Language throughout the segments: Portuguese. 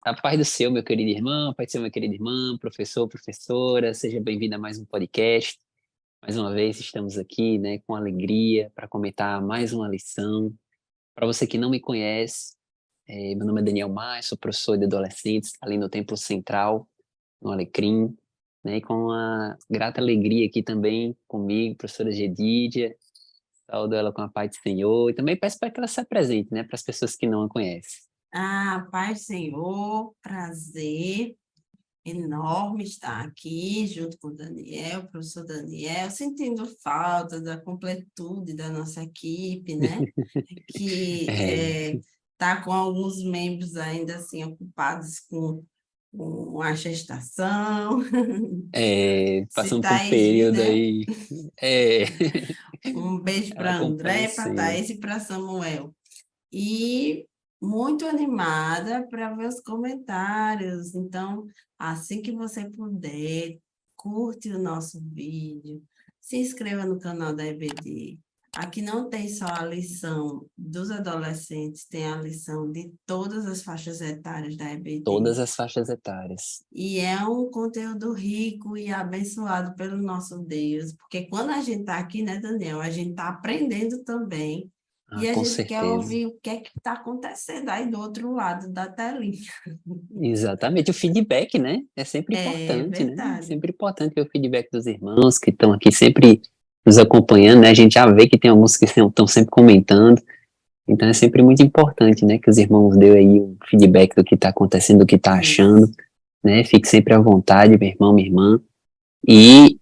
A paz do seu, meu querido irmão, a paz do seu, minha querida irmã, professor, professora, seja bem-vindo a mais um podcast. Mais uma vez estamos aqui, né, com alegria para comentar mais uma lição. Para você que não me conhece, meu nome é Daniel Maia, sou professor de adolescentes ali no Templo Central, no Alecrim, né, e com uma grata alegria aqui também comigo, professora Gedídia, saúdo ela com a paz do Senhor e também peço para que ela se apresente, né, para as pessoas que não a conhecem. Paz do Senhor, prazer enorme estar aqui junto com o Daniel, o professor Daniel, sentindo falta da completude da nossa equipe, né? Que É, está com alguns membros ainda assim ocupados com a gestação. Se passando por um Thaís vir, período né? aí, é, Um beijo ela para André, para comparecendo. Thaís e para Samuel. E muito animada para ver os comentários. Então, assim que você puder, curte o nosso vídeo, se inscreva no canal da EBD. Aqui não tem só a lição dos adolescentes, tem a lição de todas as faixas etárias da EBD. Todas as faixas etárias. E é um conteúdo rico e abençoado pelo nosso Deus, porque quando a gente está aqui, né, Daniel, a gente está aprendendo também, Ah, e a com gente quer certeza. ouvir o que é que está acontecendo aí do outro lado da telinha. Exatamente, o feedback, né? É sempre É importante, né? É verdade. sempre importante ver o feedback dos irmãos que estão aqui sempre nos acompanhando, né? A gente já vê que tem alguns que estão sempre comentando, então é sempre muito importante, né? Que os irmãos dêem aí um feedback do que está acontecendo, do que está achando, Isso. né? Fique sempre à vontade, meu irmão, minha irmã. E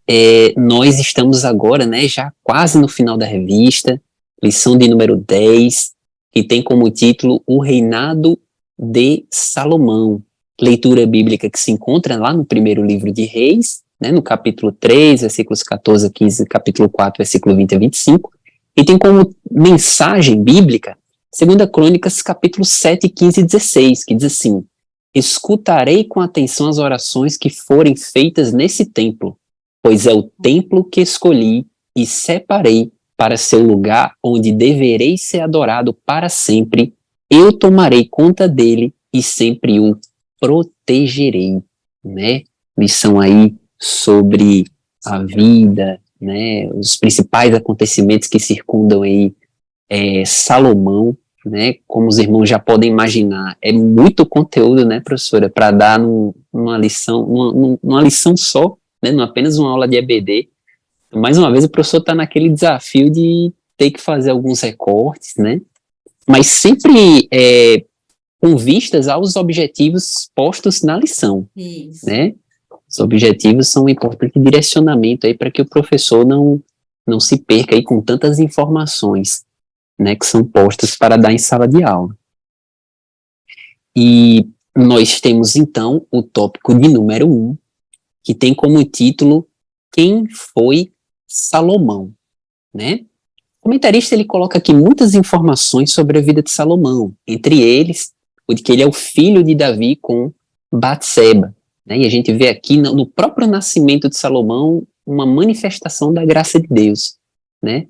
nós estamos agora, né, já quase no final da revista, lição de número 10, que tem como título O Reinado de Salomão. Leitura bíblica que se encontra lá no primeiro livro de Reis, né, no capítulo 3, versículos 14 a 15, capítulo 4, versículo 20 a 25, e tem como mensagem bíblica 2 Crônicas, capítulo 7, 15 e 16, que diz assim: Escutarei com atenção as orações que forem feitas nesse templo, pois é o templo que escolhi e separei para ser o lugar onde deverei ser adorado para sempre. Eu tomarei conta dele e sempre o protegerei, né? Lição aí sobre a vida, né? Os principais acontecimentos que circundam aí Salomão, né? Como os irmãos já podem imaginar, é muito conteúdo, né, professora, para dar numa lição, numa lição só, né? Não apenas uma aula de EBD. Mais uma vez, o professor está naquele desafio de ter que fazer alguns recortes, né? Mas sempre com vistas aos objetivos postos na lição, Isso. né? Os objetivos são um importante direcionamento aí para que o professor não se perca aí com tantas informações, né, que são postas para dar em sala de aula. E nós temos então o tópico de número 1, que tem como título Quem foi Salomão, né? O comentarista ele coloca aqui muitas informações sobre a vida de Salomão, entre eles o de que ele é o filho de Davi com Batseba, né? E a gente vê aqui no próprio nascimento de Salomão uma manifestação da graça de Deus, né?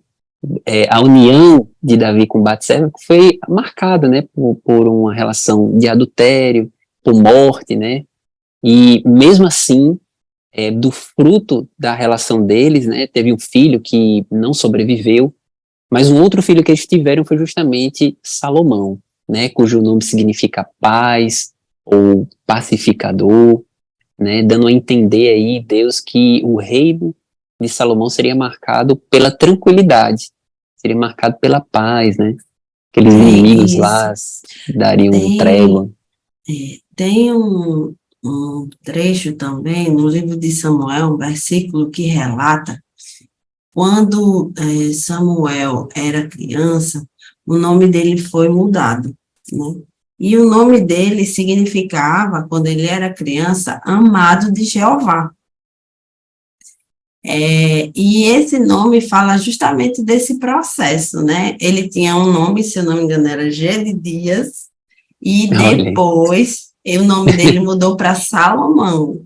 A união de Davi com Batseba foi marcada, né, por uma relação de adultério, por morte, né? E mesmo assim, do fruto da relação deles, né, teve um filho que não sobreviveu, mas um outro filho que eles tiveram foi justamente Salomão, né, cujo nome significa paz ou pacificador, né, dando a entender aí Deus que o reino de Salomão seria marcado pela tranquilidade, seria marcado pela paz, né? Aqueles É inimigos isso. lá dariam Tem, trégua. tem um trecho também no livro de Samuel, um versículo que relata quando Samuel era criança, o nome dele foi mudado, né? E o nome dele significava, quando ele era criança, amado de Jeová. E esse nome fala justamente desse processo, né? Ele tinha um nome, se eu não me engano, era Gedidias, e Olha, depois o nome dele mudou para Salomão.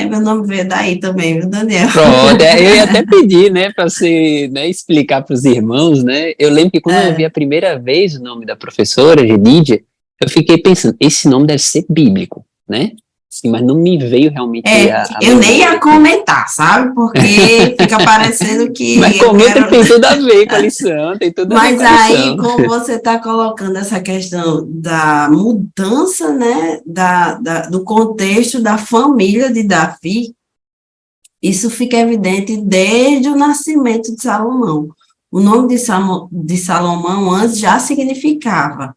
Meu nome veio daí também, viu, Daniel? pronto, eu ia até pedir, né, para você, né, explicar para os irmãos, né? Eu lembro que quando eu ouvi a primeira vez o nome da professora, Genidia, eu fiquei pensando, esse nome deve ser bíblico, né? Sim, mas não me veio realmente a Eu nem ia memória. comentar, sabe? Porque fica parecendo que Mas eu comenta que quero. tem tudo a ver com a lição, tem tudo a ver Mas com a aí, lição. como você está colocando essa questão da mudança, né, do contexto da família de Davi, isso fica evidente desde o nascimento de Salomão. O nome de Salomão antes já significava,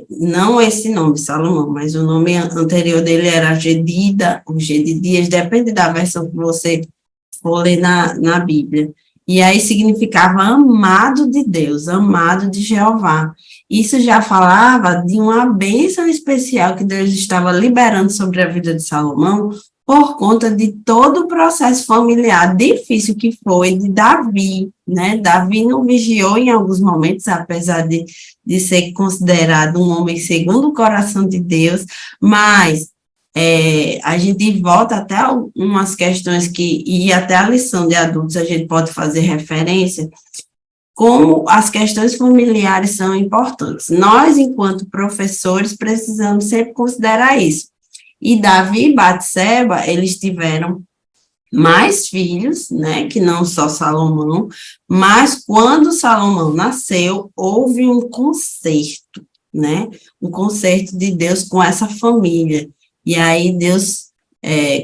não esse nome, Salomão, mas o nome anterior dele era Gedida, ou Gedidias, depende da versão que você for ler na Bíblia. E aí significava amado de Deus, amado de Jeová. Isso já falava de uma bênção especial que Deus estava liberando sobre a vida de Salomão, por conta de todo o processo familiar difícil que foi de Davi, né? Davi não vigiou em alguns momentos, apesar de ser considerado um homem segundo o coração de Deus, mas a gente volta até umas questões e até a lição de adultos a gente pode fazer referência, como as questões familiares são importantes. Nós, enquanto professores, precisamos sempre considerar isso. E Davi e Batseba, eles tiveram mais filhos, né, que não só Salomão, mas quando Salomão nasceu, houve um concerto, né, um concerto de Deus com essa família. E aí Deus,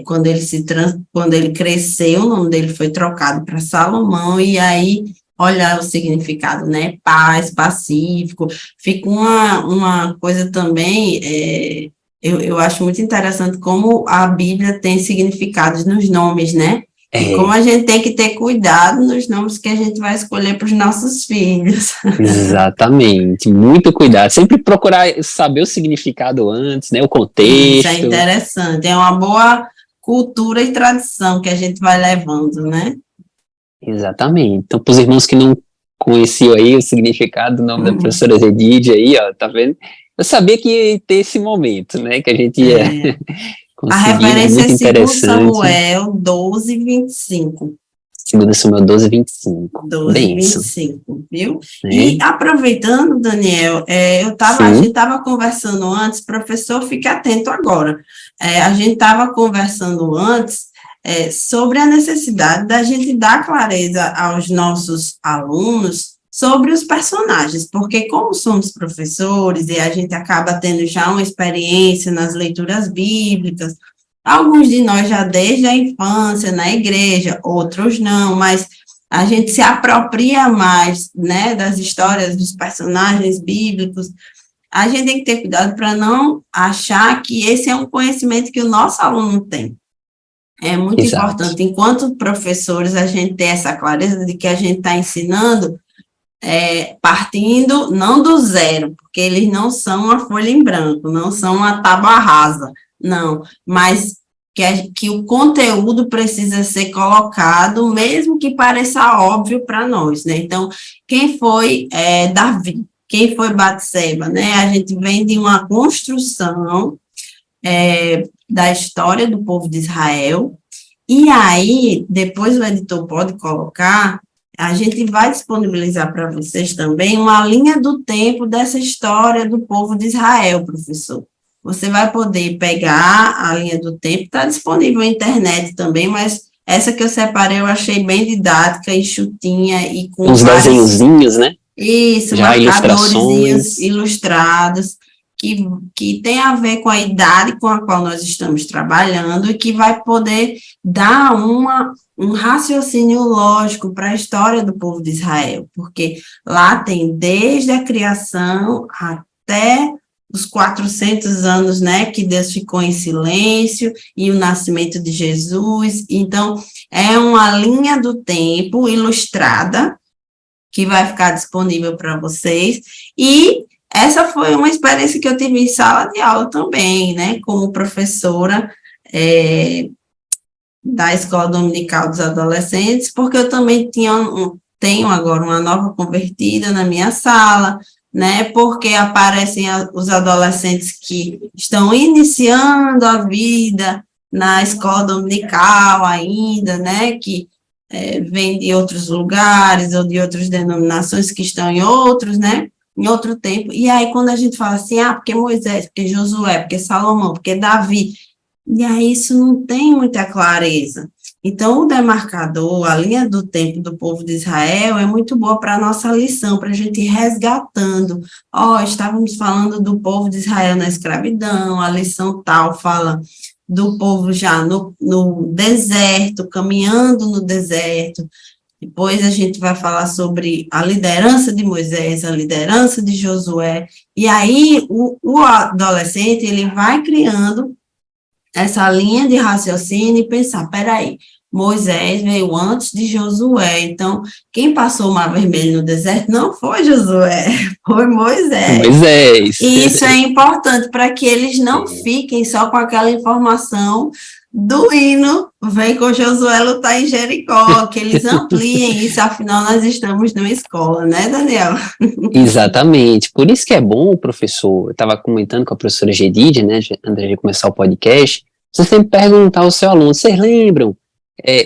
quando ele cresceu, o nome dele foi trocado para Salomão, e aí, olha o significado, né, paz, pacífico, fica uma coisa também, eu acho muito interessante como a Bíblia tem significados nos nomes, né? E como a gente tem que ter cuidado nos nomes que a gente vai escolher para os nossos filhos. Exatamente, muito cuidado. Sempre procurar saber o significado antes, né? O contexto. Isso é interessante, é uma boa cultura e tradição que a gente vai levando, né? Exatamente. Então, para os irmãos que não conheciam aí o significado do nome da professora Zedide aí, ó, tá vendo? Eu sabia que ia ter esse momento, né? Que a gente ia A conseguir, né? referência Muito é 2 interessante. Samuel 12:25. 2 Samuel 12:25. 12:25, viu? Né? E aproveitando, Daniel, a gente estava conversando antes, professor, fique atento agora. A gente estava conversando antes sobre a necessidade da gente dar clareza aos nossos alunos sobre os personagens, porque como somos professores e a gente acaba tendo já uma experiência nas leituras bíblicas, alguns de nós já desde a infância, na igreja, outros não, mas a gente se apropria mais, né, das histórias dos personagens bíblicos. A gente tem que ter cuidado para não achar que esse é um conhecimento que o nosso aluno tem. É muito importante, enquanto professores, a gente ter essa clareza de que a gente está ensinando partindo não do zero, porque eles não são uma folha em branco, não são uma tábua rasa, não, mas que o conteúdo precisa ser colocado, mesmo que pareça óbvio para nós, né? Então, quem foi Davi? Quem foi Batseba, né? A gente vem de uma construção da história do povo de Israel, e aí, depois o editor pode colocar, a gente vai disponibilizar para vocês também uma linha do tempo dessa história do povo de Israel, professor. Você vai poder pegar a linha do tempo, está disponível na internet também, mas essa que eu separei eu achei bem didática e chutinha e com uns desenhozinhos, né? Isso, já marcadores ilustrados, que tem a ver com a idade com a qual nós estamos trabalhando e que vai poder dar um raciocínio lógico para a história do povo de Israel, porque lá tem desde a criação até os 400 anos, né, que Deus ficou em silêncio, e o nascimento de Jesus. Então, é uma linha do tempo ilustrada, que vai ficar disponível para vocês, e essa foi uma experiência que eu tive em sala de aula também, né, como professora da Escola Dominical dos Adolescentes, porque eu também tenho agora uma nova convertida na minha sala, né, porque aparecem os adolescentes que estão iniciando a vida na escola dominical ainda, né, que vêm de outros lugares ou de outras denominações que estão em outros, né, em outro tempo. E aí, quando a gente fala assim, porque Moisés, porque Josué, porque Salomão, porque Davi, e aí isso não tem muita clareza. Então, o demarcador, a linha do tempo do povo de Israel é muito boa para a nossa lição, para a gente ir resgatando. Estávamos falando do povo de Israel na escravidão, a lição tal fala do povo já no deserto, caminhando no deserto. Depois a gente vai falar sobre a liderança de Moisés, a liderança de Josué. E aí, o adolescente, ele vai criando essa linha de raciocínio e pensar, peraí, Moisés veio antes de Josué, então quem passou o Mar Vermelho no deserto não foi Josué, foi Moisés. Moisés. E isso é importante para que eles não fiquem só com aquela informação do hino, vem com Josué lutar em Jericó, que eles ampliem isso, afinal nós estamos numa escola, né, Daniel? Exatamente, por isso que é bom, professor, eu estava comentando com a professora Gedidia, né, antes de começar o podcast, você sempre perguntar ao seu aluno, vocês lembram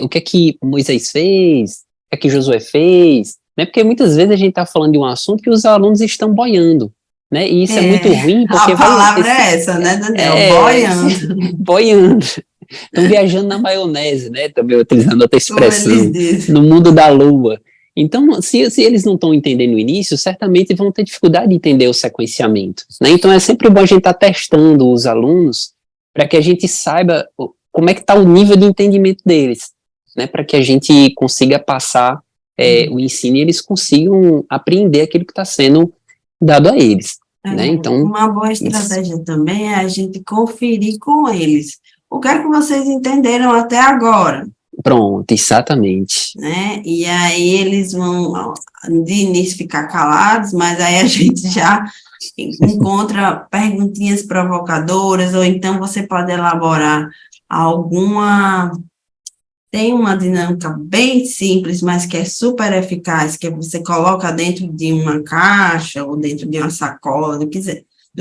o que é que Moisés fez, o que é que Josué fez, né, porque muitas vezes a gente está falando de um assunto que os alunos estão boiando, né, e isso é muito ruim, porque... A palavra é essa, né, Daniel, boiando. Boiando. Estão viajando na maionese, né, também utilizando outra expressão, no mundo da lua. Então, se eles não estão entendendo o início, certamente vão ter dificuldade de entender o sequenciamento, né? Então, é sempre bom a gente estar testando os alunos para que a gente saiba como é que está o nível de entendimento deles, né? Para que a gente consiga passar o ensino e eles consigam apreender aquilo que está sendo dado a eles, né? Então, uma boa estratégia também é a gente conferir com eles. O que é que vocês entenderam até agora? Pronto, exatamente. Né? E aí eles vão, de início, ficar calados, mas aí a gente já encontra perguntinhas provocadoras, ou então você pode elaborar tem uma dinâmica bem simples, mas que é super eficaz, que você coloca dentro de uma caixa, ou dentro de uma sacola, do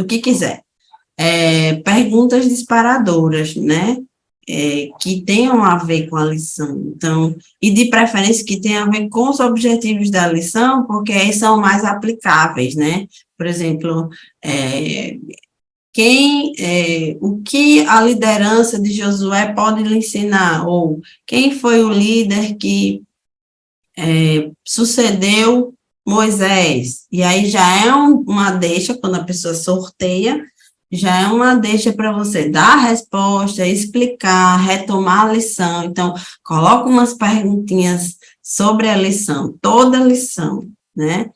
que quiser. Perguntas disparadoras, né? Que tenham a ver com a lição, então, e de preferência que tenham a ver com os objetivos da lição, porque aí são mais aplicáveis, né? Por exemplo, o que a liderança de Josué pode lhe ensinar, ou quem foi o líder que sucedeu Moisés, e aí já é uma deixa, quando a pessoa sorteia, já é uma deixa para você dar a resposta, explicar, retomar a lição. Então, coloca umas perguntinhas sobre a lição, toda a lição, né?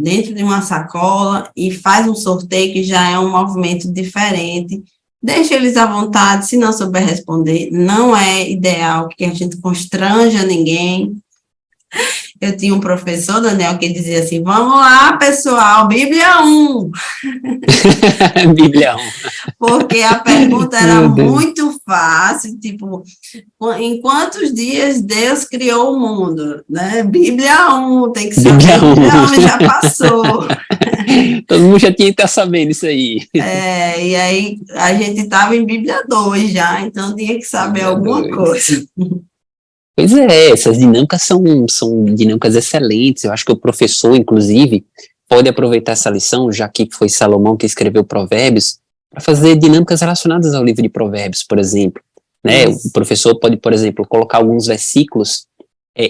Dentro de uma sacola e faz um sorteio que já é um movimento diferente. Deixa eles à vontade, se não souber responder, não é ideal que a gente constranja ninguém. Eu tinha um professor, Daniel, que dizia assim, vamos lá, pessoal, Bíblia 1. Bíblia 1. Porque a pergunta era muito fácil, tipo, em quantos dias Deus criou o mundo? Né? Bíblia 1, tem que saber, Bíblia 1 já passou. Todo mundo já tinha que estar sabendo isso aí. E aí a gente estava em Bíblia 2 já, então tinha que saber alguma coisa. Pois é, essas dinâmicas são dinâmicas excelentes. Eu acho que o professor, inclusive, pode aproveitar essa lição, já que foi Salomão que escreveu Provérbios, para fazer dinâmicas relacionadas ao livro de Provérbios, por exemplo. Né? O professor pode, por exemplo, colocar alguns versículos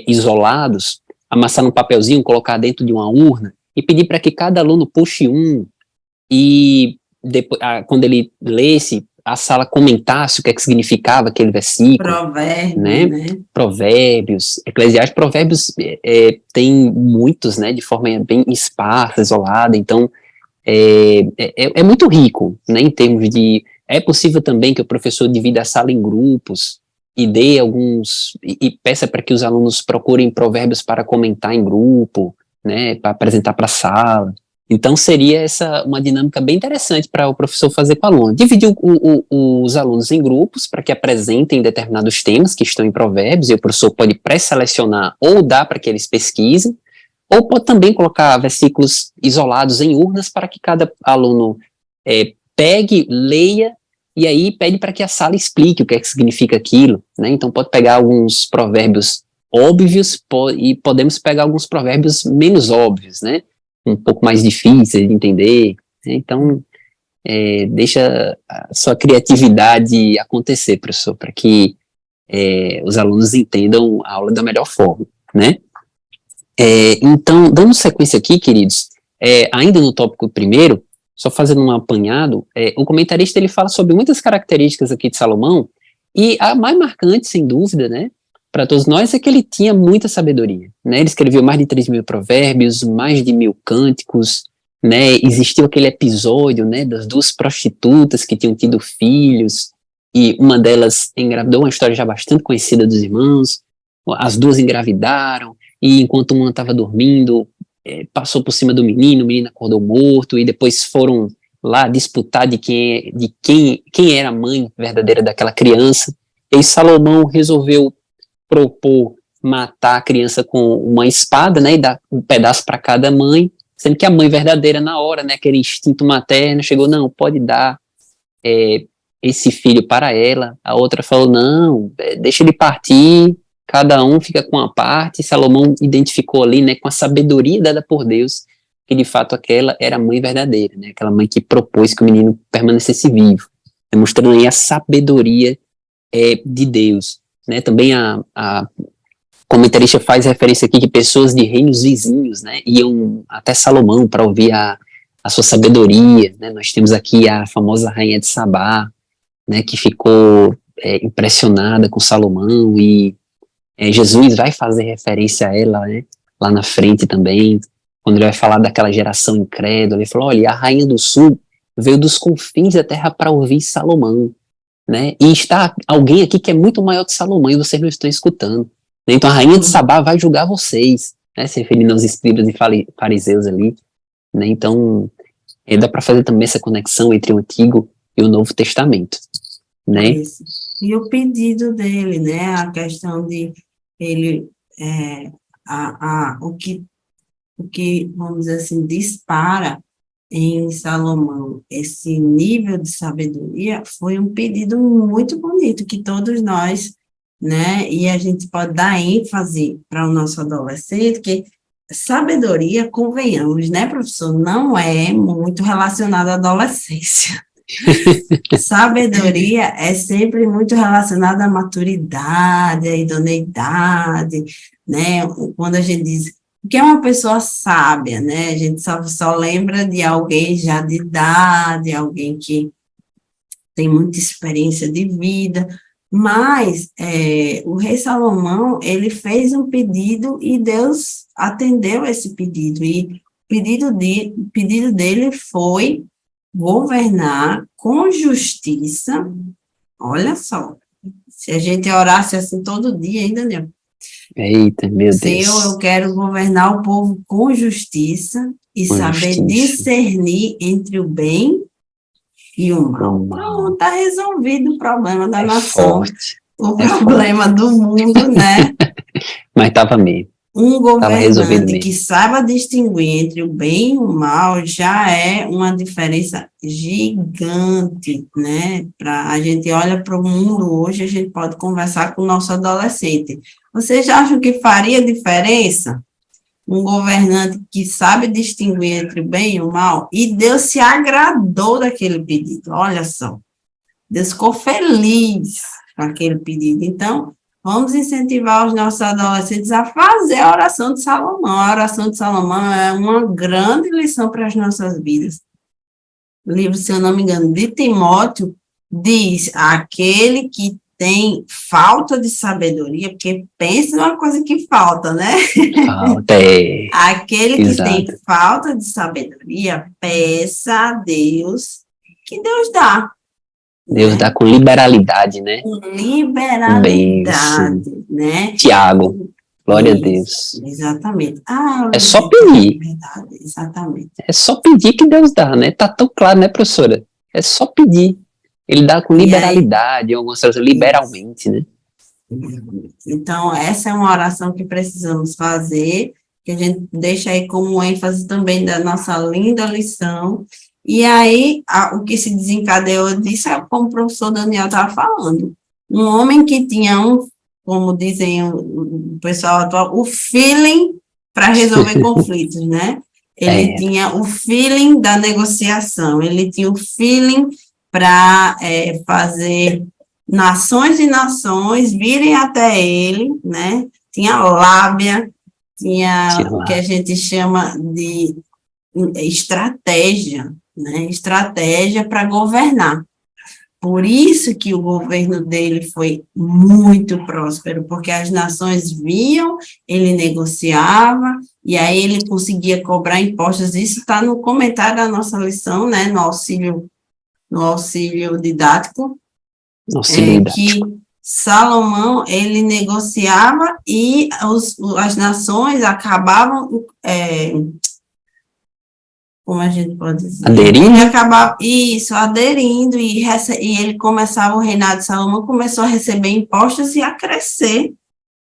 isolados, amassar num papelzinho, colocar dentro de uma urna e pedir para que cada aluno puxe um e depois, quando ele lesse, a sala comentasse o que é que significava aquele versículo. Provérbios, né? Provérbios, Eclesiastes, Provérbios tem muitos, né, de forma bem esparsa, isolada, então é muito rico, né, em termos de... É possível também que o professor divida a sala em grupos e dê alguns... e peça para que os alunos procurem provérbios para comentar em grupo, né, para apresentar para a sala. Então, seria uma dinâmica bem interessante para o professor fazer com o aluno. Dividir os alunos em grupos para que apresentem determinados temas que estão em Provérbios, e o professor pode pré-selecionar ou dar para que eles pesquisem, ou pode também colocar versículos isolados em urnas para que cada aluno pegue, leia, e aí pede para que a sala explique o que é que significa aquilo, né? Então, pode pegar alguns provérbios óbvios e podemos pegar alguns provérbios menos óbvios, né? Um pouco mais difíceis de entender. Né? Então, deixa a sua criatividade acontecer, professor, para que os alunos entendam a aula da melhor forma, né? Então, dando sequência aqui, queridos, ainda no tópico primeiro, só fazendo um apanhado, o comentarista ele fala sobre muitas características aqui de Salomão, e a mais marcante, sem dúvida, né, para todos nós, é que ele tinha muita sabedoria, né? Ele escreveu mais de 3.000 provérbios, mais de 1.000 cânticos, né? Existiu aquele episódio, né, das duas prostitutas que tinham tido filhos, e uma delas engravidou, uma história já bastante conhecida dos irmãos, as duas engravidaram, e enquanto uma estava dormindo, passou por cima do menino, o menino acordou morto, e depois foram lá disputar de quem era a mãe verdadeira daquela criança, e Salomão resolveu propor matar a criança com uma espada, né, e dar um pedaço para cada mãe, sendo que a mãe verdadeira na hora, né, aquele instinto materno, chegou, não, pode dar esse filho para ela. A outra falou, não, deixa ele partir, cada um fica com uma parte. Salomão identificou ali, né, com a sabedoria dada por Deus, que de fato aquela era a mãe verdadeira, né, aquela mãe que propôs que o menino permanecesse vivo, demonstrando aí a sabedoria de Deus. Né, também a comentarista faz referência aqui que pessoas de reinos vizinhos, né, iam até Salomão para ouvir a sua sabedoria, né. Nós temos aqui a famosa rainha de Sabá, né, que ficou impressionada com Salomão, e Jesus vai fazer referência a ela, né, lá na frente também, quando ele vai falar daquela geração incrédula. Ele falou, olha, a rainha do sul veio dos confins da terra para ouvir Salomão, né, e está alguém aqui que é muito maior que Salomão e vocês não estão escutando, né? Então a rainha de Sabá vai julgar vocês, né, se referindo aos escribas e fariseus ali, né? Então dá para fazer também essa conexão entre o Antigo e o Novo Testamento, né? Isso. E o pedido dele, né, a questão de ele, o que, vamos dizer assim, dispara em Salomão esse nível de sabedoria foi um pedido muito bonito que todos nós, né, e a gente pode dar ênfase para o nosso adolescente, que sabedoria, convenhamos, né, professor, não é muito relacionada à adolescência. Sabedoria é sempre muito relacionada à maturidade, à idoneidade, né, quando a gente diz que é uma pessoa sábia, né? A gente só lembra de alguém já de idade, alguém que tem muita experiência de vida, mas o rei Salomão, ele fez um pedido e Deus atendeu esse pedido, e o pedido dele foi governar com justiça. Olha só, se a gente orasse assim todo dia, ainda não. Eita, meu Senhor, eu quero governar o povo com justiça e saber discernir entre o bem e o mal. Pronto, está resolvido o problema da nação, o problema do mundo, né? Mas estava mesmo. Um governante que saiba distinguir entre o bem e o mal já é uma diferença gigante, né? A gente olha para o mundo hoje, a gente pode conversar com o nosso adolescente. Vocês acham que faria diferença um governante que sabe distinguir entre o bem e o mal? E Deus se agradou daquele pedido, olha só. Deus ficou feliz com aquele pedido. Então, vamos incentivar os nossos adolescentes a fazer a oração de Salomão. A oração de Salomão é uma grande lição para as nossas vidas. O livro, se eu não me engano, de Timóteo, diz: aquele que tem falta de sabedoria, porque pensa numa coisa que falta, né? Falta, Aquele que tem falta de sabedoria, peça a Deus, que Deus dá. Deus dá com liberalidade, né? Com liberalidade, né? Tiago, glória a Deus. Exatamente. É só pedir. Verdade, exatamente. É só pedir que Deus dá, né? Tá tão claro, né, professora? É só pedir. Ele dá com liberalidade, algumas coisas liberalmente, né? Então, essa é uma oração que precisamos fazer, que a gente deixa aí como ênfase também da nossa linda lição. E aí, o que se desencadeou disso é como o professor Daniel estava falando. Um homem que tinha como dizem o pessoal atual, o feeling para resolver conflitos, né? Ele tinha o feeling da negociação, ele tinha o feeling para fazer nações e nações virem até ele, né? Tinha lábia, tinha o que a gente chama de estratégia, né? Estratégia para governar. Por isso que o governo dele foi muito próspero, porque as nações viam, ele negociava, e aí ele conseguia cobrar impostos. Isso está no comentário da nossa lição, né, no auxílio didático, que Salomão, ele negociava e as nações acabavam... como a gente pode dizer? Aderindo? Ele acabava, aderindo, e ele começava, o reinado de Salomão começou a receber impostos e a crescer,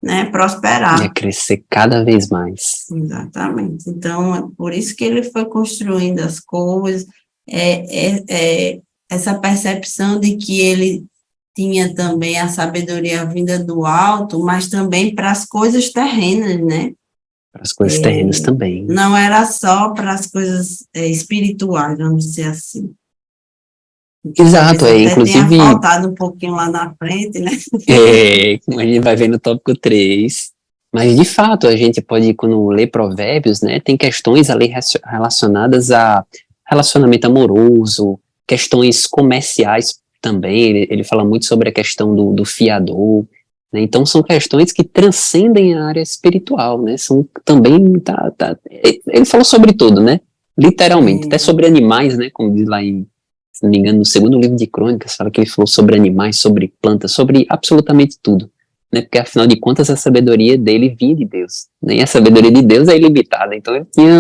né, prosperar. E a crescer cada vez mais. Exatamente. Então, é por isso que ele foi construindo as coisas, essa percepção de que ele tinha também a sabedoria vinda do alto, mas também para as coisas terrenas, né? Para as coisas terrenas também. Não era só para as coisas espirituais, vamos dizer assim. Exato, inclusive... tenha faltado um pouquinho lá na frente, né? Como a gente vai ver no tópico 3. Mas, de fato, a gente pode, quando lê Provérbios, né, tem questões ali relacionadas a relacionamento amoroso, questões comerciais também. Ele fala muito sobre a questão do fiador, né? Então são questões que transcendem a área espiritual, né? São também ele falou sobre tudo, né? Literalmente, até sobre animais, né? Como diz lá em, se não me engano, no segundo livro de Crônicas, fala que ele falou sobre animais, sobre plantas, sobre absolutamente tudo, né? Porque afinal de contas a sabedoria dele vinha de Deus, né? E a sabedoria de Deus é ilimitada. Então ele tinha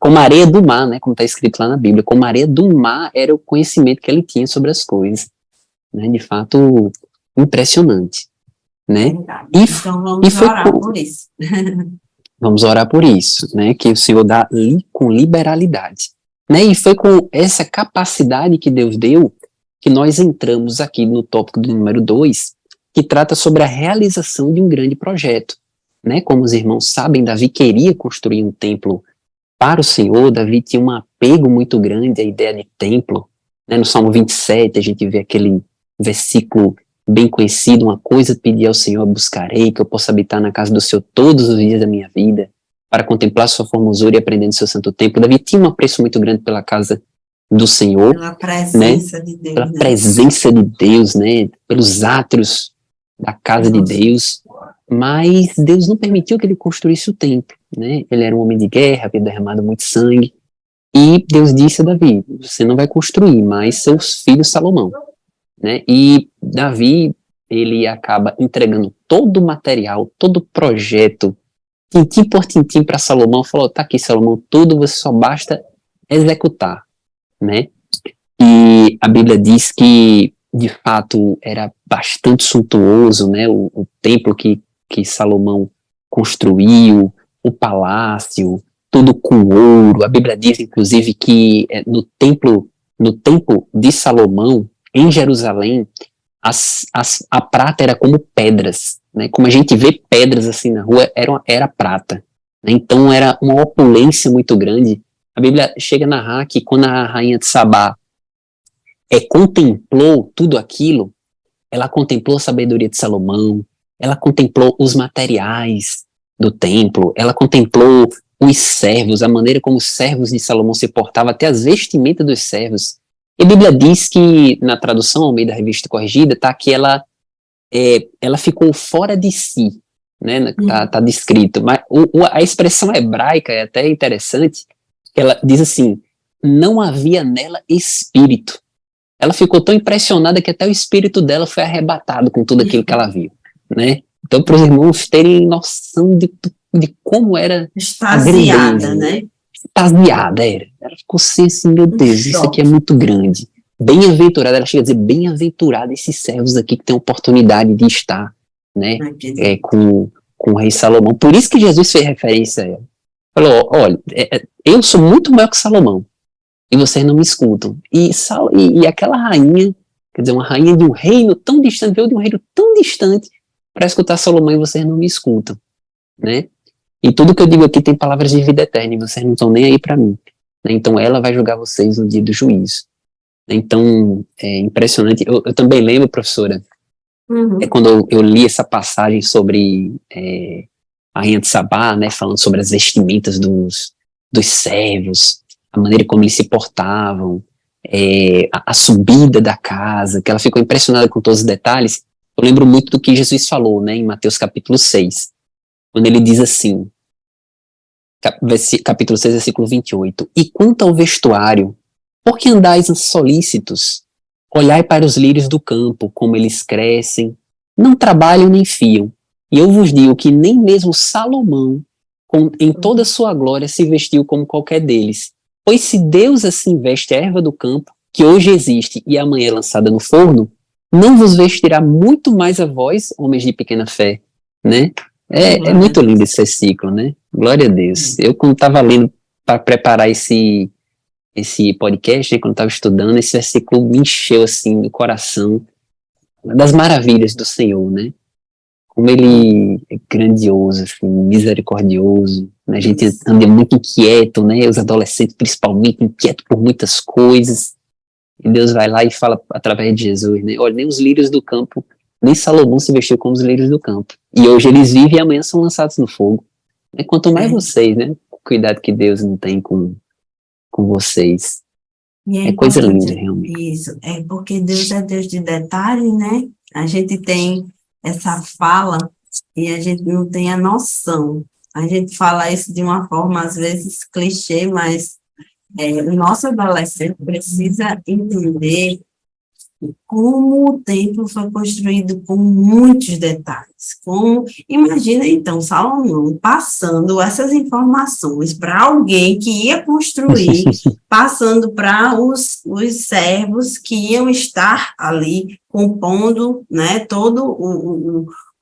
como a areia do mar, né? Como está escrito lá na Bíblia, como a areia do mar era o conhecimento que ele tinha sobre as coisas, né? De fato, impressionante. Né? Então vamos orar por isso. Vamos orar por isso, né? Que o Senhor dá com liberalidade, né? E foi com essa capacidade que Deus deu que nós entramos aqui no tópico do número 2, que trata sobre a realização de um grande projeto, né? Como os irmãos sabem, Davi queria construir um templo para o Senhor. Davi tinha um apego muito grande à ideia de templo, né? No Salmo 27 a gente vê aquele versículo bem conhecido: uma coisa pedi ao Senhor, buscarei, que eu possa habitar na casa do Senhor todos os dias da minha vida, para contemplar sua formosura e aprender no seu santo templo. Davi tinha um apreço muito grande pela casa do Senhor, pela presença, né? De Deus, pela presença de Deus, né? Pelos átrios da casa de Deus, mas Deus não permitiu que ele construísse o templo, né? Ele era um homem de guerra, havia derramado muito sangue, e Deus disse a Davi: você não vai construir, mas seus filhos Salomão. Né? E Davi, ele acaba entregando todo o material, todo o projeto, tintim por tintim, para Salomão. Falou: tá aqui, Salomão, tudo, você só basta executar, né? E a Bíblia diz que, de fato, era bastante suntuoso, né? O templo que Salomão construiu, o palácio, tudo com ouro. A Bíblia diz, inclusive, que no templo de Salomão, em Jerusalém, a prata era como pedras, né? Como a gente vê pedras assim na rua, era prata, né? Então era uma opulência muito grande. A Bíblia chega a narrar que quando a rainha de Sabá contemplou tudo aquilo, ela contemplou a sabedoria de Salomão, ela contemplou os materiais do templo, ela contemplou os servos, a maneira como os servos de Salomão se portavam, até as vestimentas dos servos. E a Bíblia diz que, na tradução ao meio da Revista Corrigida, tá, que ela ficou fora de si, né? Tá descrito. Mas a expressão hebraica é até interessante, que ela diz assim: não havia nela espírito. Ela ficou tão impressionada que até o espírito dela foi arrebatado com tudo aquilo que ela viu, né? Então, para os irmãos terem noção de como era extasiada, né? Extasiada, ela ficou assim, meu Deus, isso aqui é muito grande. Bem-aventurada, ela chega a dizer: bem-aventurada esses servos aqui que têm a oportunidade de estar, né, com o rei Salomão. Por isso que Jesus fez referência a ela. Falou: olha, eu sou muito maior que Salomão, e vocês não me escutam. E aquela rainha, quer dizer, uma rainha de um reino tão distante, veio de um reino tão distante, para escutar Salomão e vocês não me escutam, né? E tudo que eu digo aqui tem palavras de vida eterna e vocês não estão nem aí para mim, né? Então ela vai julgar vocês no dia do juízo. Então, é impressionante. Eu também lembro, professora, quando eu li essa passagem sobre a rainha de Sabá, né, falando sobre as vestimentas dos servos, a maneira como eles se portavam, a subida da casa, que ela ficou impressionada com todos os detalhes. Eu lembro muito do que Jesus falou, né, em Mateus capítulo 6, quando ele diz assim, capítulo 6, versículo 28, e quanto ao vestuário, por que andais solícitos? Olhai para os lírios do campo, como eles crescem, não trabalham nem fiam. E eu vos digo que nem mesmo Salomão, em toda a sua glória, se vestiu como qualquer deles. Pois se Deus assim veste a erva do campo, que hoje existe e amanhã é lançada no forno, não vos vestirá muito mais a vós, homens de pequena fé, né? É muito lindo esse versículo, né? Glória a Deus. Eu, quando estava lendo para preparar esse podcast, né, quando estava estudando, esse versículo me encheu, assim, no coração, das maravilhas do Senhor, né? Como ele é grandioso, assim, misericordioso, né? A gente anda muito inquieto, né? Os adolescentes, principalmente, inquietos por muitas coisas. E Deus vai lá e fala através de Jesus, né? Olha, nem os lírios do campo, nem Salomão se vestiu como os lírios do campo. E hoje eles vivem e amanhã são lançados no fogo. Né? Quanto mais vocês, né? O cuidado que Deus não tem com vocês. É coisa linda, realmente. Isso, é porque Deus é Deus de detalhe, né? A gente tem essa fala e a gente não tem a noção. A gente fala isso de uma forma, às vezes, clichê, mas o nosso adolescente precisa entender como o templo foi construído com muitos detalhes. Imagina, então, Salomão passando essas informações para alguém que ia construir, passando para os servos que iam estar ali compondo, né, todo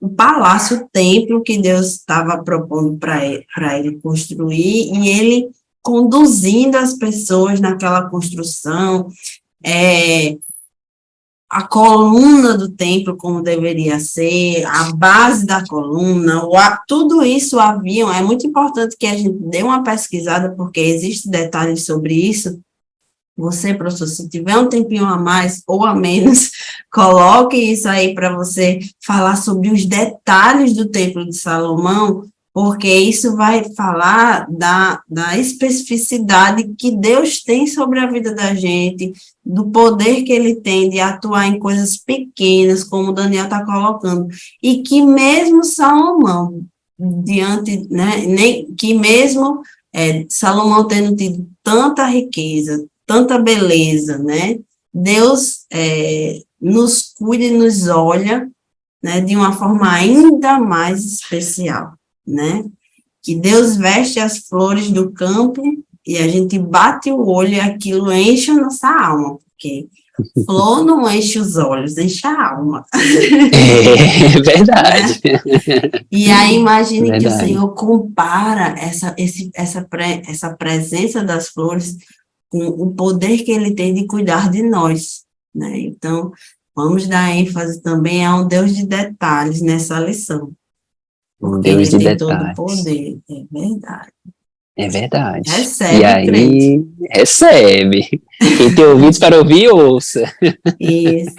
o palácio, o templo que Deus estava propondo para ele construir, e ele conduzindo as pessoas naquela construção, a coluna do templo como deveria ser, a base da coluna, tudo isso é muito importante que a gente dê uma pesquisada, porque existem detalhes sobre isso. Você, professor, se tiver um tempinho a mais ou a menos, coloque isso aí para você falar sobre os detalhes do Templo de Salomão, porque isso vai falar da especificidade que Deus tem sobre a vida da gente, do poder que ele tem de atuar em coisas pequenas, como o Daniel está colocando, e que mesmo Salomão, que mesmo Salomão tendo tido tanta riqueza, tanta beleza, né, Deus nos cuida e nos olha, né, de uma forma ainda mais especial, né? Que Deus veste as flores do campo e a gente bate o olho e aquilo enche a nossa alma, porque flor não enche os olhos, enche a alma. É verdade. Né? E aí imagine que o Senhor compara essa presença das flores com o poder que ele tem de cuidar de nós, né? Então, vamos dar ênfase também a um Deus de detalhes nessa lição. Porque Deus ele tem todo o poder, é verdade. É verdade. Recebe, e aí, crente. Recebe. Quem tem ouvidos para ouvir, ouça. Isso.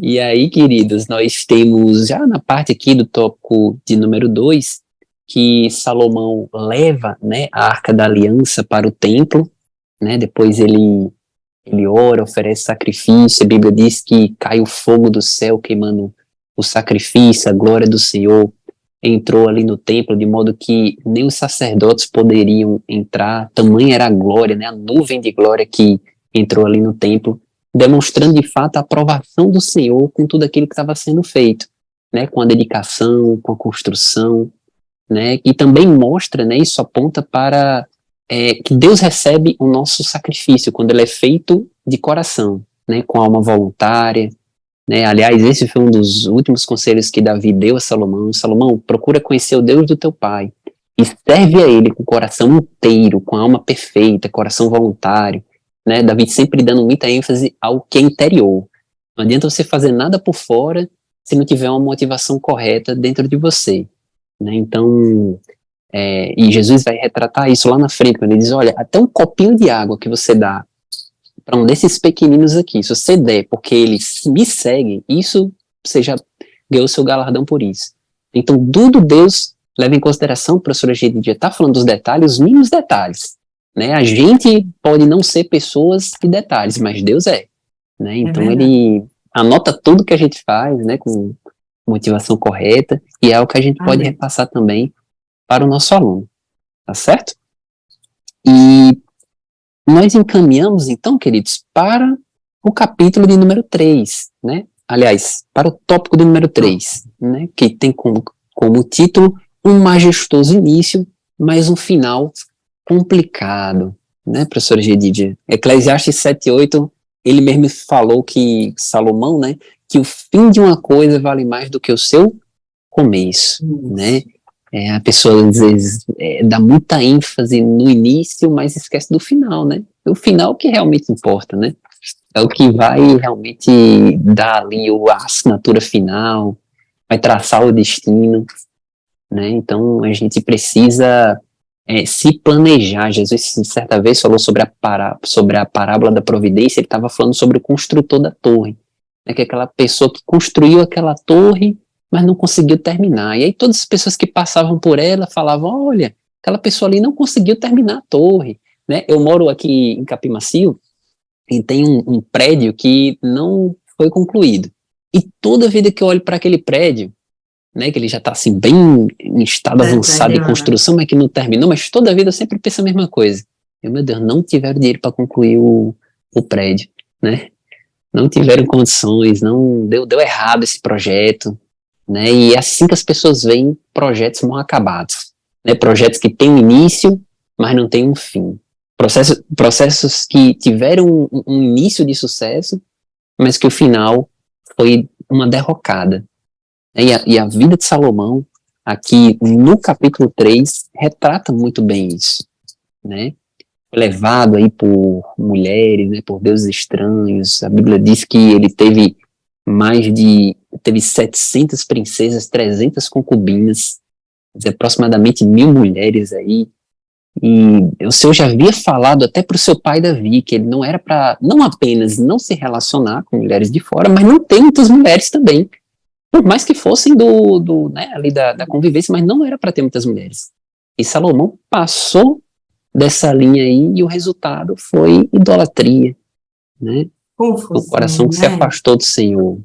E aí, queridos, nós temos já na parte aqui do tópico de número 2, que Salomão leva, né, a Arca da Aliança para o templo, né, depois ele ora, oferece sacrifício, a Bíblia diz que cai o fogo do céu queimando o sacrifício, a glória do Senhor entrou ali no templo, de modo que nem os sacerdotes poderiam entrar, tamanha era a glória, né, a nuvem de glória que entrou ali no templo, demonstrando de fato a aprovação do Senhor com tudo aquilo que estava sendo feito, né, com a dedicação, com a construção, né, e também mostra, né, isso aponta para que Deus recebe o nosso sacrifício quando ele é feito de coração, né, com alma voluntária, né. Aliás, esse foi um dos últimos conselhos que Davi deu a Salomão. Salomão, procura conhecer o Deus do teu pai e serve a ele com o coração inteiro, com a alma perfeita, coração voluntário, né. Davi sempre dando muita ênfase ao que é interior. Não adianta você fazer nada por fora se não tiver uma motivação correta dentro de você, né? Então, e Jesus vai retratar isso lá na frente, quando ele diz, olha, até um copinho de água que você dá para um desses pequeninos aqui, se você der porque eles me seguem, isso você já ganhou o seu galardão por isso. Então, tudo Deus leva em consideração, professora Gedidia, está falando dos detalhes, os mínimos detalhes, né? A gente pode não ser pessoas de detalhes, mas Deus é, né? Então, ele anota tudo que a gente faz, né, com motivação correta, e é o que a gente pode repassar também para o nosso aluno, tá certo? E nós encaminhamos, então, queridos, para o capítulo de número 3, né? Aliás, para o tópico do número 3, né? Que tem como título um majestoso início, mas um final complicado, né, professora Gedidia? Eclesiastes 7:8, ele mesmo falou que, Salomão, né, que o fim de uma coisa vale mais do que o seu começo, né? A pessoa, às vezes, dá muita ênfase no início, mas esquece do final, né? O final que realmente importa, né? É o que vai realmente dar ali a assinatura final, vai traçar o destino, né? Então, a gente precisa se planejar. Jesus, certa vez, falou sobre a parábola da providência, ele estava falando sobre o construtor da torre, né? Que é aquela pessoa que construiu aquela torre, mas não conseguiu terminar. E aí todas as pessoas que passavam por ela falavam, olha, aquela pessoa ali não conseguiu terminar a torre, né? Eu moro aqui em Capimacio e tem um prédio que não foi concluído. E toda vida que eu olho para aquele prédio, né, que ele já está assim bem em estado avançado de construção, mas que não terminou, mas toda vida eu sempre penso a mesma coisa. Meu Deus, não tiveram dinheiro para concluir o prédio, né? Não tiveram condições, não deu errado esse projeto, né? E é assim que as pessoas veem projetos mal acabados, né? Projetos que têm um início, mas não têm um fim. Processos que tiveram um início de sucesso, mas que o final foi uma derrocada. E a vida de Salomão, aqui no capítulo 3, retrata muito bem isso, né? Levado aí por mulheres, né, por deuses estranhos. A Bíblia diz que ele teve teve 700 princesas, 300 concubinas, aproximadamente 1000 mulheres aí. E o Senhor já havia falado até para o seu pai Davi, que ele não era para, não apenas não se relacionar com mulheres de fora, mas não ter muitas mulheres também. Por mais que fossem né, ali da convivência, mas não era para ter muitas mulheres. E Salomão passou dessa linha aí e o resultado foi idolatria, né? O coração que se afastou do Senhor.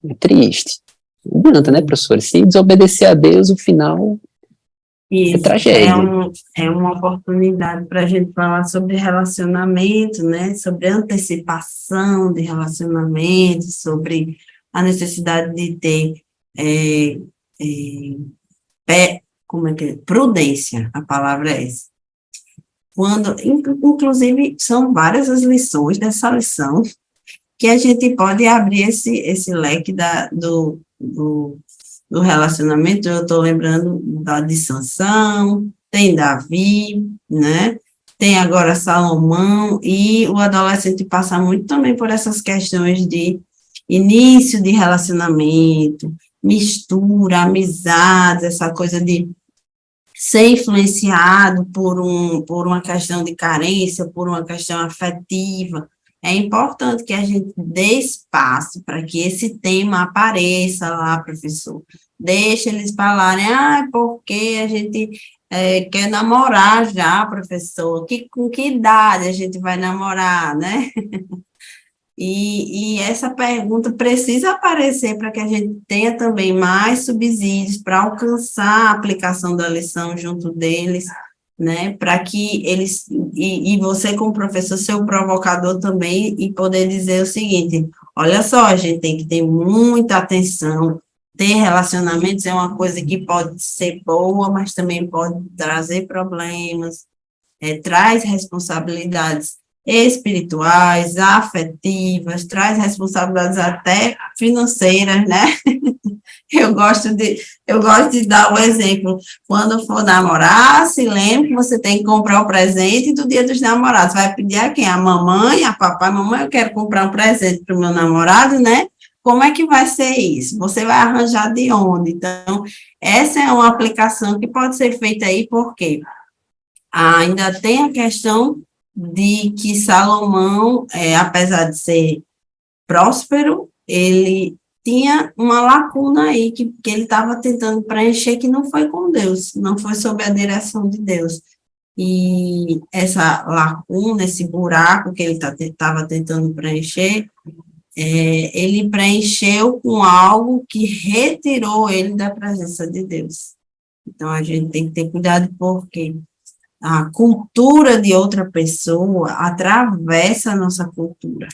É triste. Não adianta, né, professor? Se desobedecer a Deus, o final é tragédia. É uma oportunidade para a gente falar sobre relacionamento, né? Sobre antecipação de relacionamento, sobre a necessidade de ter prudência, a palavra é essa. Inclusive, são várias as lições dessa lição que a gente pode abrir esse leque do relacionamento. Eu estou lembrando de Sansão, tem Davi, né? Tem agora Salomão, e o adolescente passa muito também por essas questões de início de relacionamento, mistura, amizades, essa coisa de ser influenciado por uma questão de carência, por uma questão afetiva. É importante que a gente dê espaço para que esse tema apareça lá, professor. Deixa eles falarem, porque a gente quer namorar já, professor. Com que idade a gente vai namorar, né? E essa pergunta precisa aparecer para que a gente tenha também mais subsídios para alcançar a aplicação da lição junto deles, né? Para que eles, e você como professor, ser o provocador também, e poder dizer o seguinte: olha só, a gente tem que ter muita atenção, ter relacionamentos é uma coisa que pode ser boa, mas também pode trazer problemas, traz responsabilidades espirituais, afetivas, traz responsabilidades até financeiras, né? Eu gosto de dar o exemplo. Quando for namorar, se lembre que você tem que comprar o presente do Dia dos Namorados. Vai pedir a quem? A mamãe, a papai, mamãe, eu quero comprar um presente para o meu namorado, né? como é que vai ser isso? Você vai arranjar de onde? Então, essa é uma aplicação que pode ser feita aí, porque ainda tem a questão de que Salomão, apesar de ser próspero, ele tinha uma lacuna aí que ele estava tentando preencher, que não foi com Deus, não foi sob a direção de Deus. E essa lacuna, esse buraco que ele estava tentando preencher, ele preencheu com algo que retirou ele da presença de Deus. Então, a gente tem que ter cuidado, porque a cultura de outra pessoa atravessa a nossa cultura,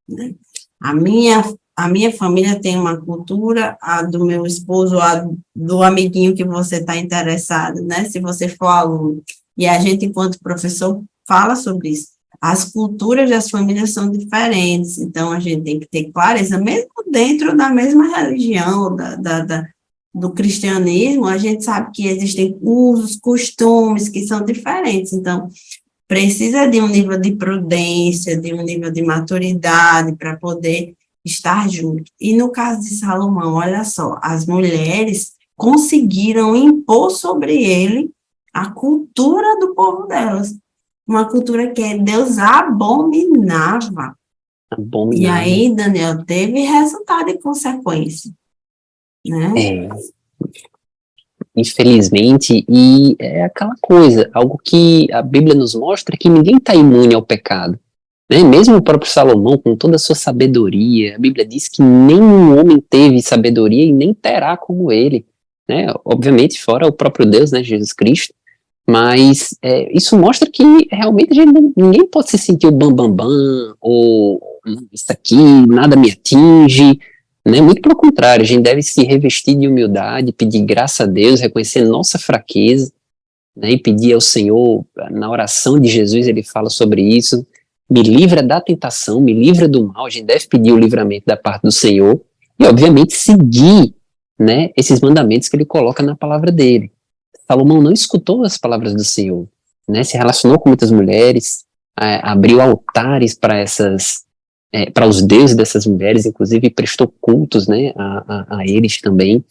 né? A minha família tem uma cultura, a do meu esposo, a do amiguinho que você está interessado, né? Se você for aluno. E a gente, enquanto professor, fala sobre isso. As culturas das famílias são diferentes, então a gente tem que ter clareza, mesmo dentro da mesma religião, do cristianismo, a gente sabe que existem usos, costumes que são diferentes, então precisa de um nível de prudência, de um nível de maturidade para poder estar junto. E no caso de Salomão, olha só, as mulheres conseguiram impor sobre ele a cultura do povo delas, uma cultura que Deus abominava. E aí, Daniel, teve resultado e consequência, né? Infelizmente, e é aquela coisa, algo que a Bíblia nos mostra, que ninguém está imune ao pecado, né? Mesmo o próprio Salomão, com toda a sua sabedoria, a Bíblia diz que nenhum homem teve sabedoria e nem terá como ele, né? Obviamente, fora o próprio Deus, né, Jesus Cristo, mas isso mostra que realmente ninguém pode se sentir o bam, ou isso aqui, nada me atinge, né? Muito pelo contrário, a gente deve se revestir de humildade, pedir graça a Deus, reconhecer nossa fraqueza, né? E pedir ao Senhor, na oração de Jesus, ele fala sobre isso, me livra da tentação, me livra do mal, a gente deve pedir o livramento da parte do Senhor, e obviamente seguir, né, esses mandamentos que ele coloca na palavra dele. Salomão não escutou as palavras do Senhor, né? Se relacionou com muitas mulheres, abriu altares para para os deuses dessas mulheres, inclusive prestou cultos, né, a eles também.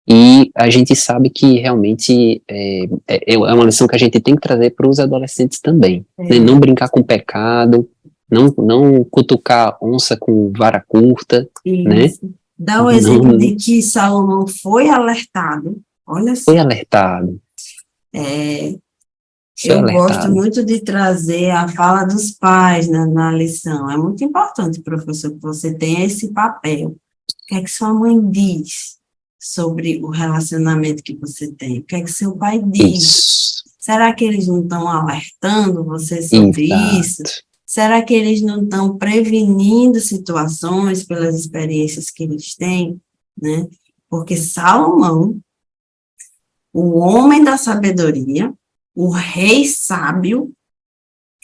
E a gente sabe que realmente é uma lição que a gente tem que trazer para os adolescentes também, né? Não brincar com pecado, não cutucar onça com vara curta, Isso. Né? Dá o exemplo de que Salomão foi alertado. Olha só. Foi alertado. Eu gosto muito de trazer a fala dos pais na lição. É muito importante, professor, que você tenha esse papel. O que é que sua mãe diz sobre o relacionamento que você tem? O que é que seu pai diz? Isso. Será que eles não estão alertando você sobre isso? Será que eles não estão prevenindo situações pelas experiências que eles têm, né? Porque Salomão, o homem da sabedoria, o rei sábio,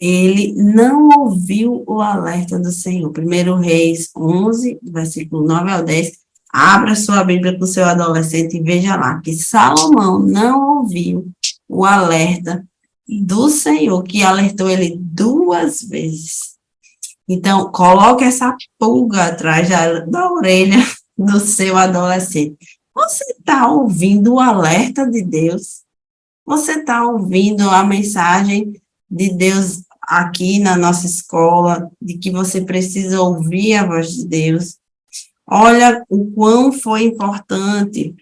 ele não ouviu o alerta do Senhor. 1 Reis 11, versículo 9 ao 10, abra sua Bíblia com o seu adolescente e veja lá, que Salomão não ouviu o alerta do Senhor, que alertou ele 2 vezes. Então, coloque essa pulga atrás da orelha do seu adolescente. Você está ouvindo o alerta de Deus? Você está ouvindo a mensagem de Deus aqui na nossa escola, de que você precisa ouvir a voz de Deus? Olha o quão foi importante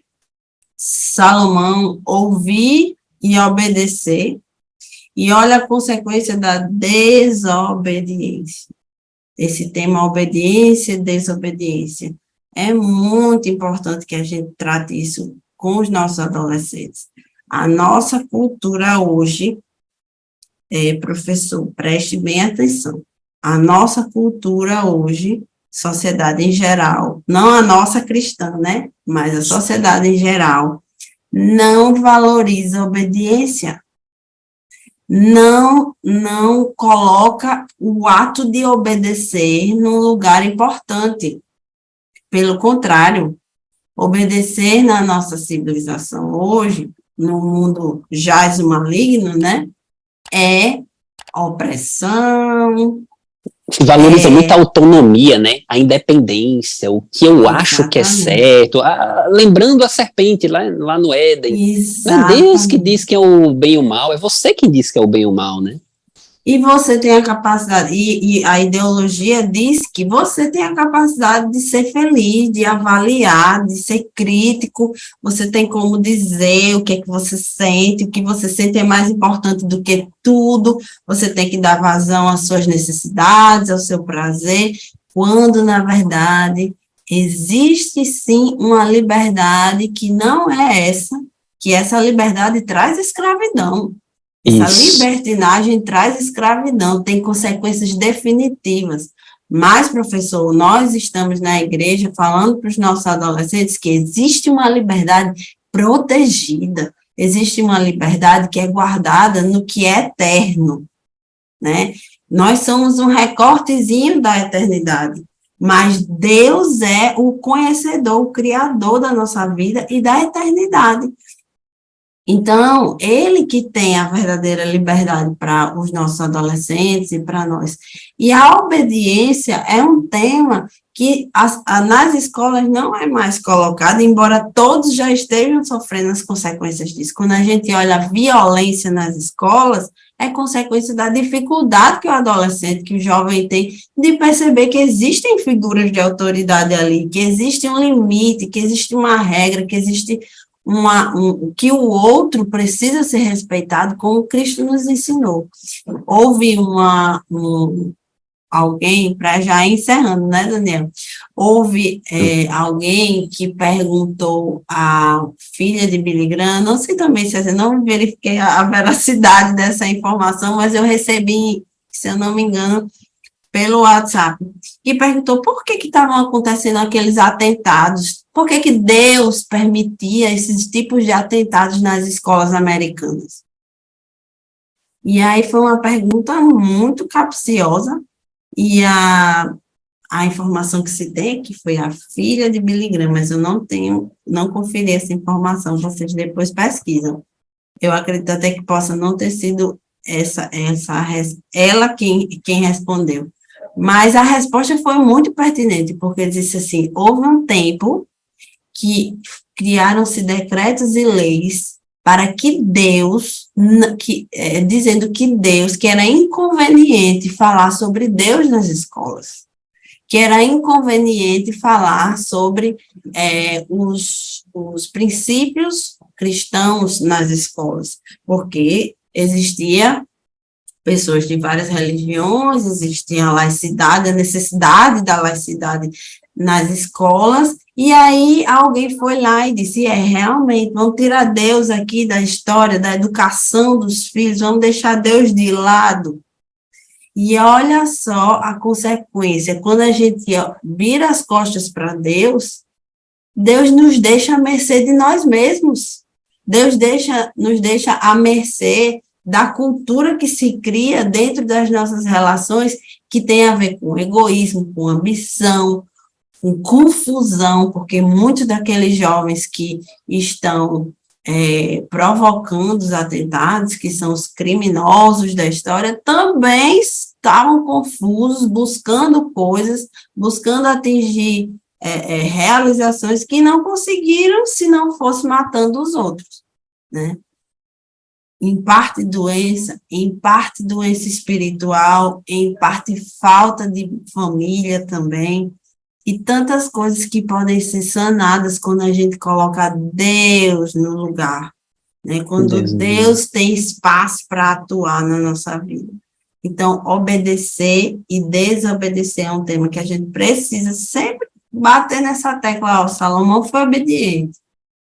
Salomão ouvir e obedecer, e olha a consequência da desobediência. Esse tema obediência e desobediência. É muito importante que a gente trate isso com os nossos adolescentes. A nossa cultura hoje, professor, preste bem atenção, a nossa cultura hoje, sociedade em geral, não a nossa cristã, né, mas a sociedade em geral, não valoriza a obediência, não coloca o ato de obedecer num lugar importante. Pelo contrário, obedecer na nossa civilização hoje, no mundo jaz maligno, né, é opressão, Valoriza muito a autonomia, né? A independência, o que eu acho que é Exatamente. certo. Lembrando a serpente lá no Éden. Não é Deus que diz Exatamente. que é o bem e o mal, é você que diz que é o bem e o mal, né? E você tem a capacidade, e a ideologia diz que você tem a capacidade de ser feliz, de avaliar, de ser crítico, você tem como dizer o que o que você sente é mais importante do que tudo, você tem que dar vazão às suas necessidades, ao seu prazer, quando, na verdade, existe sim uma liberdade que não é essa, que essa liberdade traz escravidão. Essa Isso. libertinagem traz escravidão, tem consequências definitivas. Mas, professor, nós estamos na igreja falando para os nossos adolescentes que existe uma liberdade protegida, existe uma liberdade que é guardada no que é eterno, né? Nós somos um recortezinho da eternidade, mas Deus é o conhecedor, o criador da nossa vida e da eternidade. Então, ele que tem a verdadeira liberdade para os nossos adolescentes e para nós. E a obediência é um tema que nas escolas não é mais colocado, embora todos já estejam sofrendo as consequências disso. Quando a gente olha a violência nas escolas, é consequência da dificuldade que o adolescente, que o jovem tem de perceber que existem figuras de autoridade ali, que existe um limite, que existe uma regra, que existe que o outro precisa ser respeitado, como Cristo nos ensinou. Houve alguém, para já ir encerrando, né, Daniel? Houve alguém que perguntou à filha de Billy Graham, não sei também se eu não verifiquei a veracidade dessa informação, mas eu recebi, se eu não me engano, pelo WhatsApp, e perguntou por que estavam acontecendo aqueles atentados, por que Deus permitia esses tipos de atentados nas escolas americanas. E aí foi uma pergunta muito capciosa, e a informação que se tem é que foi a filha de Billy Graham, mas eu não conferi essa informação, vocês depois pesquisam. Eu acredito até que possa não ter sido ela quem respondeu. Mas a resposta foi muito pertinente, porque disse assim, houve um tempo que criaram-se decretos e leis para que Deus, dizendo que Deus, que era inconveniente falar sobre Deus nas escolas, que era inconveniente falar sobre os princípios cristãos nas escolas, porque existia pessoas de várias religiões, existia a laicidade, a necessidade da laicidade nas escolas, e aí alguém foi lá e disse, realmente, vamos tirar Deus aqui da história, da educação dos filhos, vamos deixar Deus de lado. E olha só a consequência, quando a gente vira as costas para Deus, Deus nos deixa à mercê de nós mesmos. Deus nos deixa à mercê da cultura que se cria dentro das nossas relações, que tem a ver com egoísmo, com ambição, com confusão, porque muitos daqueles jovens que estão provocando os atentados, que são os criminosos da história, também estavam confusos, buscando coisas, buscando atingir realizações que não conseguiram se não fosse matando os outros, né? Em parte doença espiritual, em parte falta de família também, e tantas coisas que podem ser sanadas quando a gente coloca Deus no lugar, né? Quando Deus tem espaço para atuar na nossa vida. Então, obedecer e desobedecer é um tema que a gente precisa sempre bater nessa tecla. Salomão foi obediente.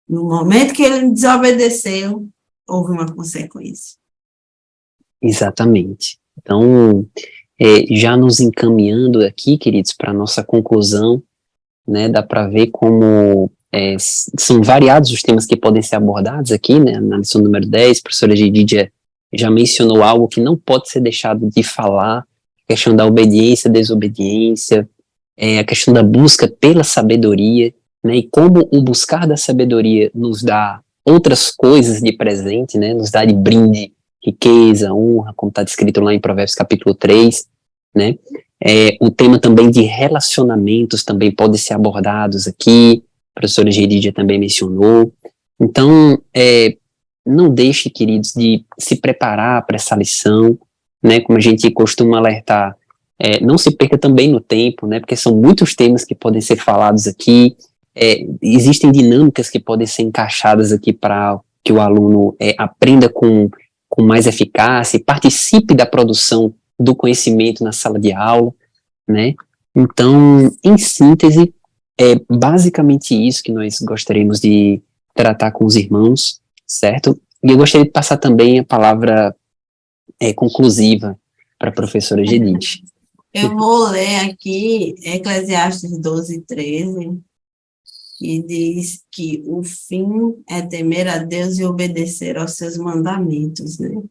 No momento que ele desobedeceu, houve uma consequência. Exatamente. Então, já nos encaminhando aqui, queridos, para a nossa conclusão, né, dá para ver como são variados os temas que podem ser abordados aqui, né, na lição número 10, a professora Gedidia já mencionou algo que não pode ser deixado de falar, a questão da obediência, desobediência, a questão da busca pela sabedoria, né, e como o buscar da sabedoria nos dá outras coisas de presente, né, nos dá de brinde riqueza, honra, como está descrito lá em Provérbios capítulo 3, né, O tema também de relacionamentos também pode ser abordados aqui, a professora Geridia também mencionou. Então, não deixe, queridos, de se preparar para essa lição, né, como a gente costuma alertar, não se perca também no tempo, né, porque são muitos temas que podem ser falados aqui, existem dinâmicas que podem ser encaixadas aqui para que o aluno aprenda com mais eficácia e participe da produção do conhecimento na sala de aula, né? Então, em síntese, é basicamente isso que nós gostaríamos de tratar com os irmãos, certo? E eu gostaria de passar também a palavra conclusiva para a professora Gedide. Eu vou ler aqui Eclesiastes 12:13, que diz que o fim é temer a Deus e obedecer aos seus mandamentos, né?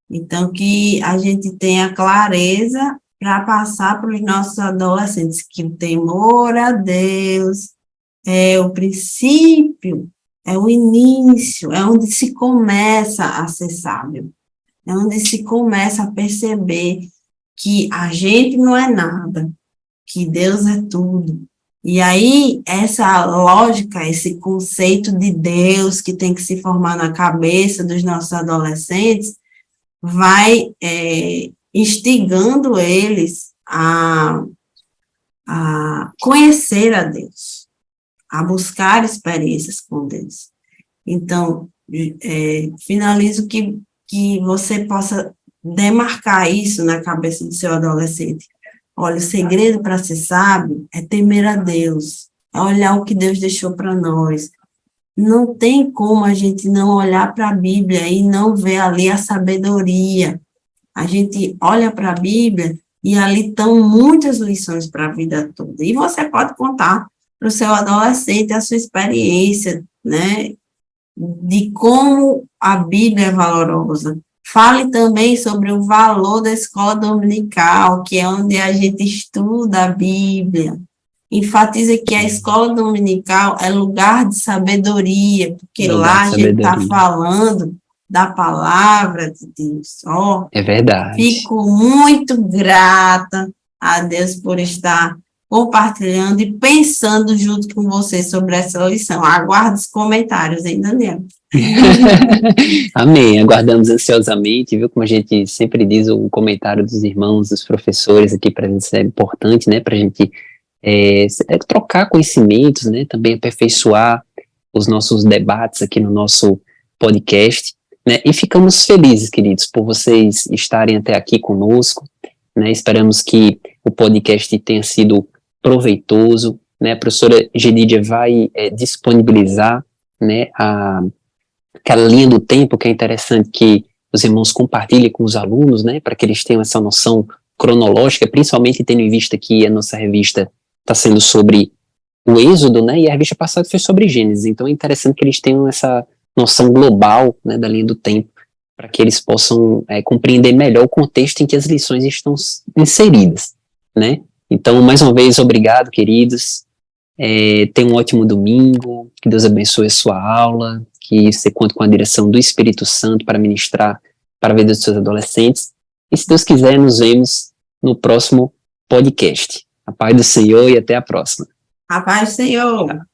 Então, que a gente tenha clareza para passar para os nossos adolescentes que o temor a Deus é o princípio, é o início, é onde se começa a ser sábio, é onde se começa a perceber que a gente não é nada, que Deus é tudo. E aí, essa lógica, esse conceito de Deus que tem que se formar na cabeça dos nossos adolescentes, vai instigando eles a conhecer a Deus, a buscar experiências com Deus. Então, finalizo que você possa demarcar isso na cabeça do seu adolescente. Olha, o segredo para ser sábio é temer a Deus, é olhar o que Deus deixou para nós. Não tem como a gente não olhar para a Bíblia e não ver ali a sabedoria. A gente olha para a Bíblia e ali estão muitas lições para a vida toda. E você pode contar para o seu adolescente a sua experiência, né, de como a Bíblia é valorosa. Fale também sobre o valor da escola dominical, que é onde a gente estuda a Bíblia. Enfatiza que a escola dominical é lugar de sabedoria, porque lá a gente está falando da palavra de Deus. É verdade. Fico muito grata a Deus por estar compartilhando e pensando junto com você sobre essa lição. Aguardo os comentários, hein, Daniel? Amém, aguardamos ansiosamente, viu, como a gente sempre diz, o comentário dos irmãos, dos professores aqui para a gente é importante, né, para a gente trocar conhecimentos, né, também aperfeiçoar os nossos debates aqui no nosso podcast, né, e ficamos felizes, queridos, por vocês estarem até aqui conosco, né, esperamos que o podcast tenha sido proveitoso, né, a professora Genidia vai disponibilizar, né, aquela linha do tempo que é interessante que os irmãos compartilhem com os alunos, né, para que eles tenham essa noção cronológica, principalmente tendo em vista que a nossa revista está sendo sobre o Êxodo, né, e a revista passada foi sobre Gênesis, então é interessante que eles tenham essa noção global, né, da linha do tempo, para que eles possam compreender melhor o contexto em que as lições estão inseridas, né. Então, mais uma vez, obrigado, queridos, tenham um ótimo domingo, que Deus abençoe a sua aula, que você conte com a direção do Espírito Santo para ministrar para a vida dos seus adolescentes, e se Deus quiser, nos vemos no próximo podcast. A paz do Senhor e até a próxima. A paz do Senhor.